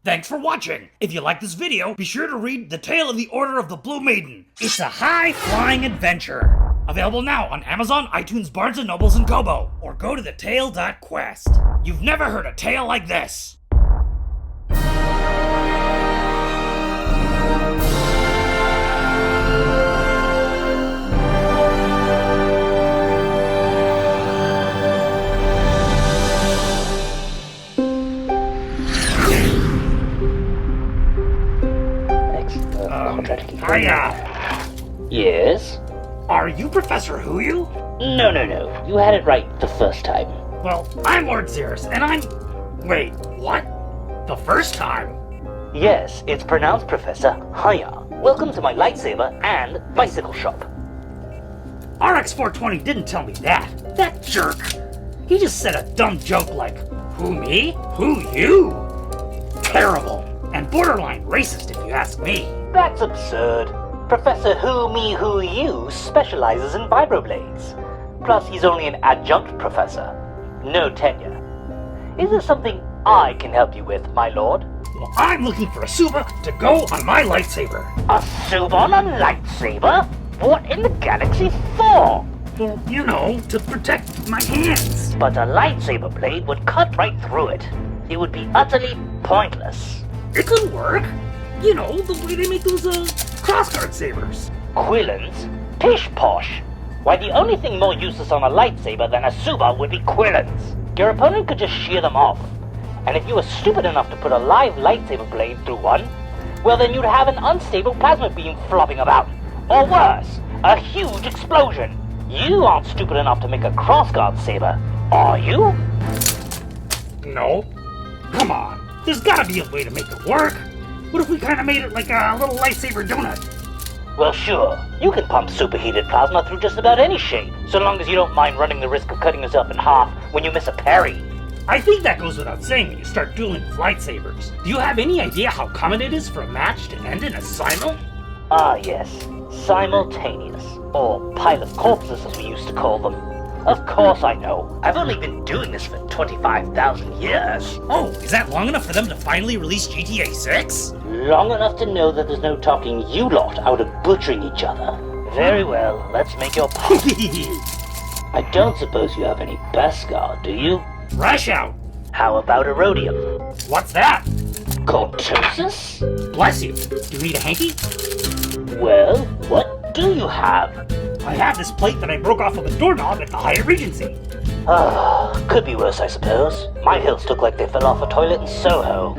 Thanks for watching! If you like this video, be sure to read The Tale of the Order of the Blue Maiden. It's a high-flying adventure. Available now on Amazon, iTunes, Barnes & Nobles, and Kobo. Or go to thetale.quest. You've never heard a tale like this. Hiya! Yes? Are you Professor Huuyuu? No. You had it right the first time. Well, I'm Lord Xerus, and I'm... Wait, what? The first time? Yes, it's pronounced Professor Huuyuu. Welcome to my lightsaber and bicycle shop. RX-420 didn't tell me that. That jerk. He just said a dumb joke like, who me? Who you? Terrible. And borderline racist if you ask me. That's absurd. Professor Huuyuu specializes in vibroblades. Plus, he's only an adjunct professor. No tenure. Is there something I can help you with, my lord? Well, I'm looking for a Tsuba to go on my lightsaber. A Tsuba on a lightsaber? What in the galaxy for? Well, you know, to protect my hands. But a lightsaber blade would cut right through it. It would be utterly pointless. It could work. You know, the way they make those, crossguard sabers. Quillons? Pish posh. Why, the only thing more useless on a lightsaber than a Tsuba would be quillons. Your opponent could just shear them off. And if you were stupid enough to put a live lightsaber blade through one, well then you'd have an unstable plasma beam flopping about. Or worse, a huge explosion. You aren't stupid enough to make a crossguard saber, are you? No. Come on. There's gotta be a way to make it work. What if we kind of made it like a little lightsaber donut? Well, sure. You can pump superheated plasma through just about any shape, so long as you don't mind running the risk of cutting yourself in half when you miss a parry. I think that goes without saying when you start dueling with lightsabers. Do you have any idea how common it is for a match to end in a simul? Ah, yes. Simultaneous. Or pile of corpses, as we used to call them. Of course I know. I've only been doing this for 25,000 years. Oh, is that long enough for them to finally release GTA 6? Long enough to know that there's no talking you lot out of butchering each other. Very well, let's make your point. I don't suppose you have any Beskar, do you? Rush out! How about a rhodium? What's that? Cortosis? Bless you. Do you need a hanky? Well, what do you have? I have this plate that I broke off of a doorknob at the Hyatt Regency. Could be worse, I suppose. My hilts look like they fell off a toilet in Soho.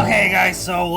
Okay, guys, so,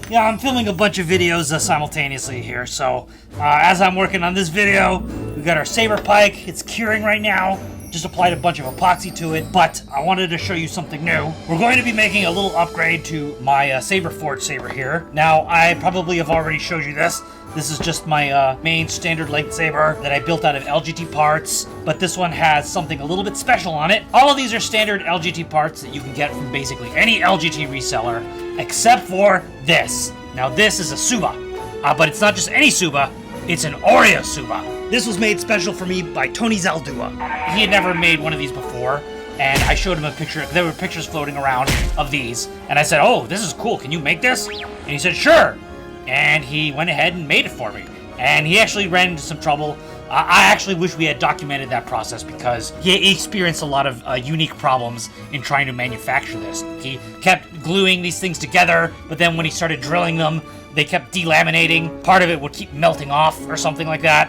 yeah, I'm filming a bunch of videos simultaneously here, so, as I'm working on this video, we got our saber pike. It's curing right now. Just applied a bunch of epoxy to it, but I wanted to show you something new. We're going to be making a little upgrade to my saber forge saber here. Now, I probably have already showed you this. This is just my main standard lightsaber that I built out of LGT parts, but this one has something a little bit special on it. All of these are standard LGT parts that you can get from basically any LGT reseller, except for this. Now, this is a Tsuba, but it's not just any Tsuba, it's an Oreo Tsuba. This was made special for me by Tony Zaldua. He had never made one of these before, and I showed him a picture. There were pictures floating around of these, and I said, oh, this is cool, can you make this? And he said, sure. And he went ahead and made it for me. And he actually ran into some trouble. I actually wish we had documented that process because he experienced a lot of unique problems in trying to manufacture this. He kept gluing these things together, but then when he started drilling them, they kept delaminating. Part of it would keep melting off or something like that.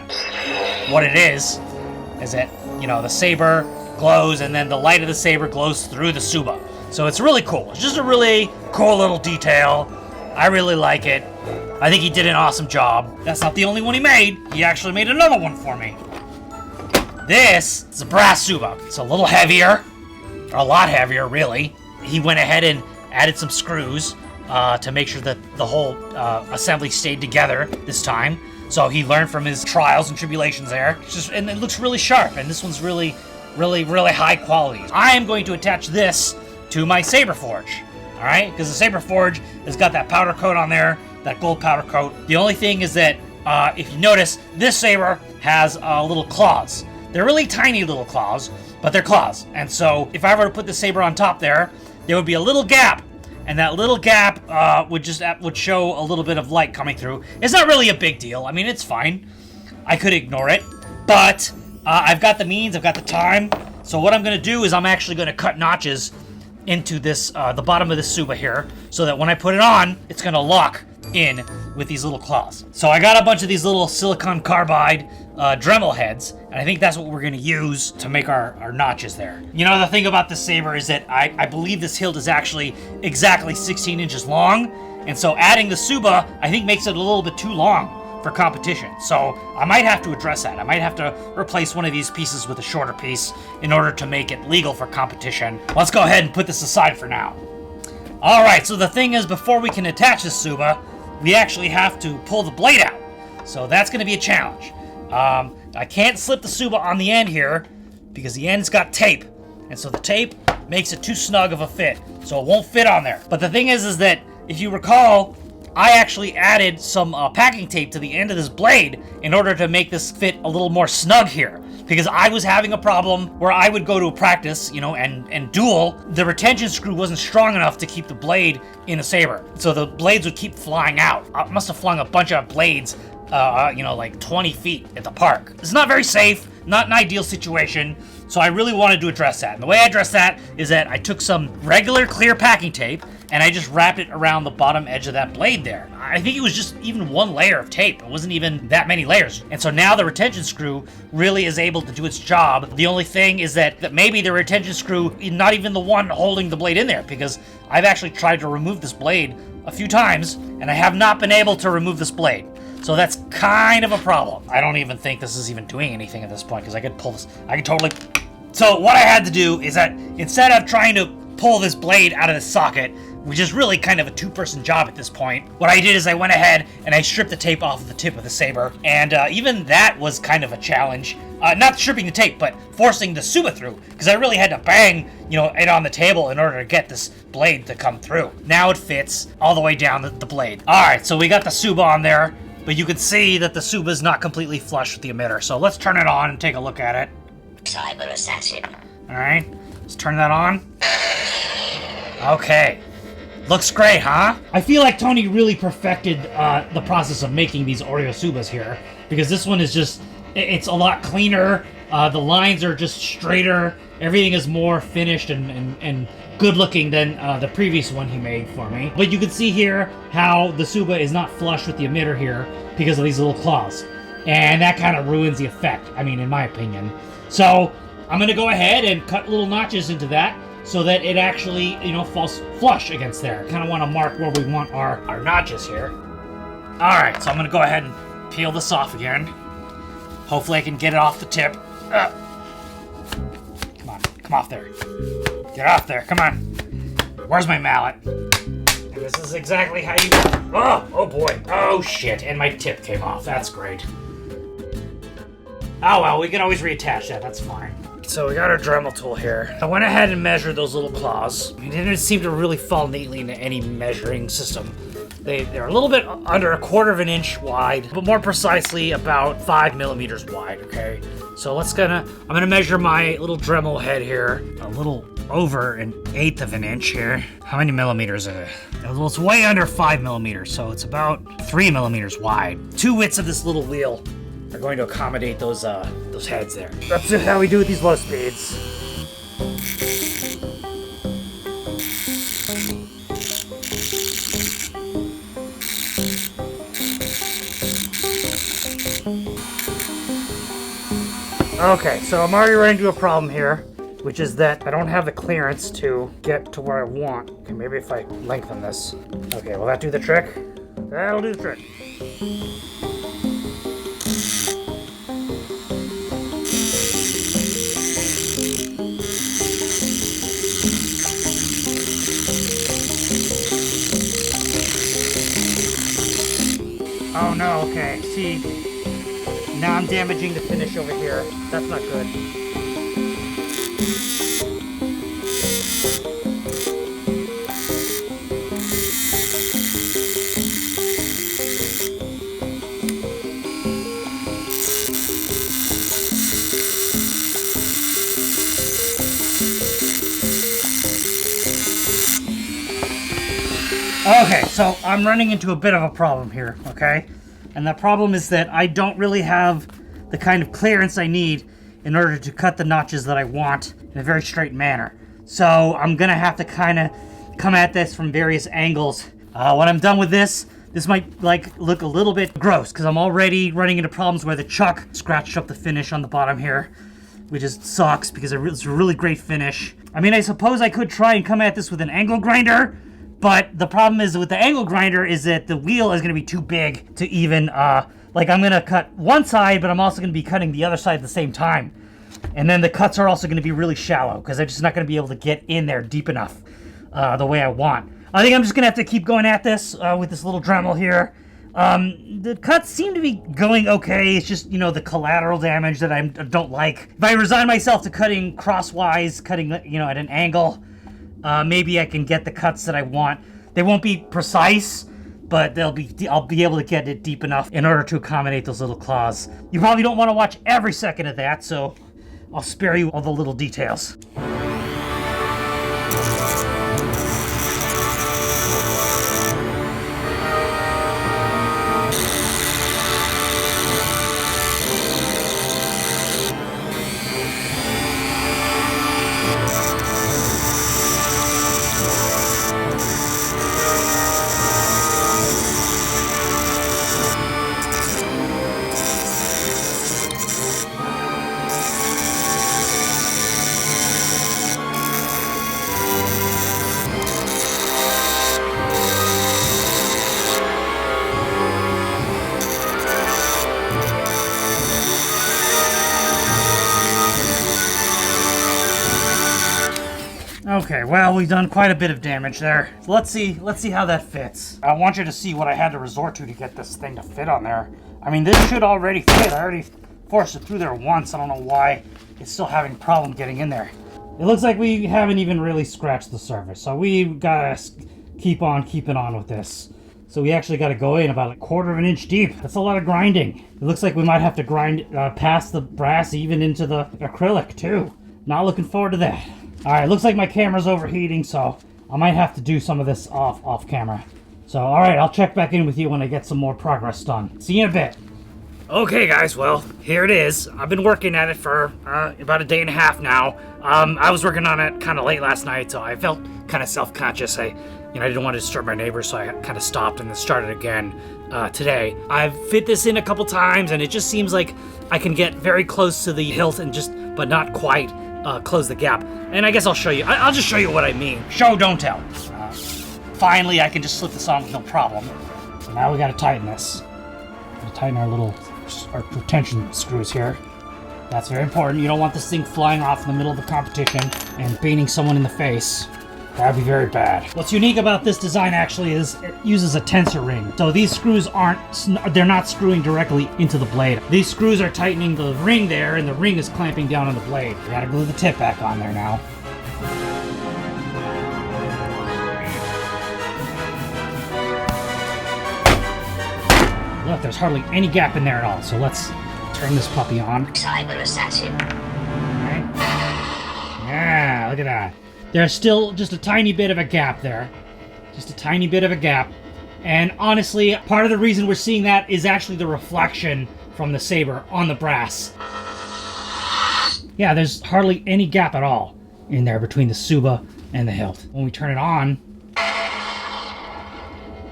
What it is that, you know, the saber glows and then the light of the saber glows through the Tsuba. So it's really cool. It's just a really cool little detail. I really like it. I think he did an awesome job. That's not the only one he made. He actually made another one for me. This is a brass Tsuba. It's a little heavier. A lot heavier, really. He went ahead and added some screws to make sure that the whole assembly stayed together this time. So he learned from his trials and tribulations there. And it looks really sharp, and this one's really high quality. I am going to attach this to my saber forge, all right? Because the saber forge has got that powder coat on there, that gold powder coat. The only thing is that if you notice, this saber has little claws. They're really tiny little claws, but they're claws. And so if I were to put the saber on top there would be a little gap. And that little gap would show a little bit of light coming through. It's not really a big deal. I mean, it's fine. I could ignore it. But I've got the means, I've got the time. So what I'm going to do is I'm actually going to cut notches into this, the bottom of this Tsuba here, so that when I put it on, it's going to lock in with these little claws. So I got a bunch of these little silicon carbide Dremel heads, and I think that's what we're going to use to make our notches there. You know, the thing about this saber is that I believe this hilt is actually exactly 16 inches long, and so adding the Tsuba, I think, makes it a little bit too long for competition. So I might have to address that. I might have to replace one of these pieces with a shorter piece in order to make it legal for competition. Let's go ahead and put this aside for now. All right, so the thing is, before we can attach this Tsuba, we actually have to pull the blade out. So that's going to be a challenge. I can't slip the Tsuba on the end here because the end's got tape. And so the tape makes it too snug of a fit. So it won't fit on there. But the thing is that if you recall, I actually added some packing tape to the end of this blade in order to make this fit a little more snug here. Because I was having a problem where I would go to a practice, you know, and duel. The retention screw wasn't strong enough to keep the blade in a saber. So the blades would keep flying out. I must have flung a bunch of blades, you know, like 20 feet at the park. It's not very safe, not an ideal situation. So I really wanted to address that. And the way I addressed that is that I took some regular clear packing tape and I just wrapped it around the bottom edge of that blade there. I think it was just even one layer of tape. It wasn't even that many layers. And so now the retention screw really is able to do its job. The only thing is that maybe the retention screw is not even the one holding the blade in there, because I've actually tried to remove this blade a few times and I have not been able to remove this blade. So that's kind of a problem. I don't even think this is even doing anything at this point, because I could pull this, I could totally... So what I had to do is that instead of trying to pull this blade out of the socket, which is really kind of a two-person job at this point, what I did is I went ahead and I stripped the tape off of the tip of the saber, and even that was kind of a challenge. Not stripping the tape, but forcing the Tsuba through, because I really had to bang, you know, it on the table in order to get this blade to come through. Now it fits all the way down the blade. Alright, so we got the Tsuba on there, but you can see that the Tsuba is not completely flush with the emitter, so let's turn it on and take a look at it. Cyber assassin. Alright, let's turn that on. Okay. Looks great, huh? I feel like Tony really perfected the process of making these Oreo Tsubas here, because this one is just, it's a lot cleaner. The lines are just straighter. Everything is more finished and good looking than the previous one he made for me. But you can see here how the Tsuba is not flush with the emitter here because of these little claws. And that kind of ruins the effect, I mean, in my opinion. So I'm gonna go ahead and cut little notches into that so that it actually, you know, falls flush against there. Kind of want to mark where we want our notches here. All right, so I'm gonna go ahead and peel this off again. Hopefully I can get it off the tip. Come on, come off there. Get off there, come on. Where's my mallet? And this is exactly how you... Oh boy, oh shit, and my tip came off, that's great. Oh well, we can always reattach that, that's fine. So we got our Dremel tool here. I went ahead and measured those little claws. It didn't seem to really fall neatly into any measuring system. They're a little bit under 1/4 of an inch wide, but more precisely about 5 millimeters wide, okay? So I'm gonna measure my little Dremel head here, a little over 1/8 of an inch here. How many millimeters is it? Well, it's way under 5 millimeters, so it's about 3 millimeters wide. 2 widths of this little wheel are going to accommodate those heads there. That's just how we do with these low speeds. Okay, so I'm already running into a problem here, which is that I don't have the clearance to get to where I want. Okay, maybe if I lengthen this. Okay, will that do the trick? That'll do the trick. Oh no, okay, see, now I'm damaging the finish over here. That's not good. Okay, so I'm running into a bit of a problem here, okay? And the problem is that I don't really have the kind of clearance I need in order to cut the notches that I want in a very straight manner. So I'm gonna have to kind of come at this from various angles. When I'm done with this might look a little bit gross because I'm already running into problems where the chuck scratched up the finish on the bottom here, which just sucks because it's a really great finish. I mean, I suppose I could try and come at this with an angle grinder, but the problem is with the angle grinder is that the wheel is going to be too big to even, like I'm going to cut one side, but I'm also going to be cutting the other side at the same time. And then the cuts are also going to be really shallow because I'm just not going to be able to get in there deep enough the way I want. I think I'm just going to have to keep going at this with this little Dremel here. The cuts seem to be going okay. It's just, you know, the collateral damage that I don't like. If I resign myself to cutting crosswise, cutting, you know, at an angle, maybe I can get the cuts that I want. They won't be precise, but I'll be able to get it deep enough in order to accommodate those little claws. You probably don't want to watch every second of that, so I'll spare you all the little details. Okay, well, we've done quite a bit of damage there. So let's see how that fits. I want you to see what I had to resort to get this thing to fit on there. I mean, this should already fit. I already forced it through there once. I don't know why it's still having a problem getting in there. It looks like we haven't even really scratched the surface, so we gotta keep on keeping on with this. So we actually gotta go in about 1/4 of an inch deep. That's a lot of grinding. It looks like we might have to grind past the brass even into the acrylic too. Not looking forward to that. Alright, looks like my camera's overheating, so I might have to do some of this off camera. So, alright, I'll check back in with you when I get some more progress done. See you in a bit. Okay, guys, well, here it is. I've been working at it for about a day and a half now. I was working on it kind of late last night, so I felt kind of self-conscious. I didn't want to disturb my neighbors, so I kind of stopped and then started again today. I've fit this in a couple times, and it just seems like I can get very close to the hilt but not quite close the gap. And I guess I'll show you. I'll just show you what I mean. Show, don't tell. Finally, I can just slip this on with no problem. So now we got to tighten this. Gotta tighten our retention screws here. That's very important. You don't want this thing flying off in the middle of the competition and baiting someone in the face. That'd be very bad. What's unique about this design actually is it uses a tensor ring. So these screws they're not screwing directly into the blade. These screws are tightening the ring there, and the ring is clamping down on the blade. We gotta glue the tip back on there now. Look, there's hardly any gap in there at all. So let's turn this puppy on. Cyber assassin. Alright. Yeah, look at that. There's still just a tiny bit of a gap there. Just a tiny bit of a gap. And honestly, part of the reason we're seeing that is actually the reflection from the saber on the brass. Yeah, there's hardly any gap at all in there between the Tsuba and the hilt. When we turn it on,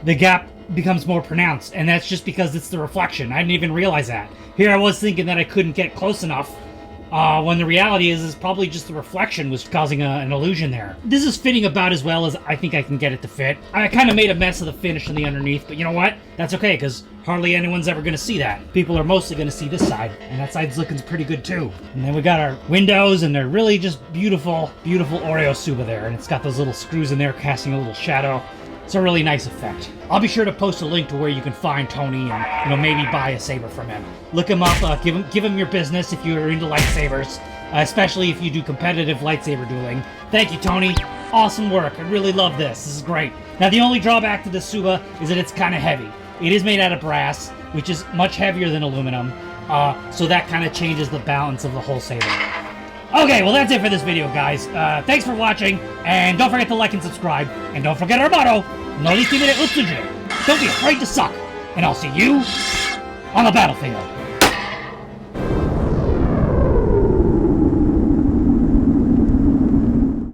the gap becomes more pronounced, and that's just because it's the reflection. I didn't even realize that. Here I was thinking that I couldn't get close enough, when the reality is probably just the reflection was causing an illusion there. This is fitting about as well as I think I can get it to fit. I kind of made a mess of the finish on the underneath, but you know what? That's okay, because hardly anyone's ever going to see that. People are mostly going to see this side, and that side's looking pretty good too. And then we got our windows, and they're really just beautiful, beautiful Oreo Tsuba there, and it's got those little screws in there casting a little shadow. It's a really nice effect. I'll be sure to post a link to where you can find Tony and, maybe buy a saber from him. Look him up, give him your business if you're into lightsabers, especially if you do competitive lightsaber dueling. Thank you, Tony. Awesome work. I really love this. This is great. Now, the only drawback to the Tsuba is that it's kind of heavy. It is made out of brass, which is much heavier than aluminum, so that kind of changes the balance of the whole saber. Okay, well, that's it for this video, guys. Thanks for watching, and don't forget to like and subscribe, and don't forget our motto, Don't be afraid to suck, and I'll see you on the battlefield.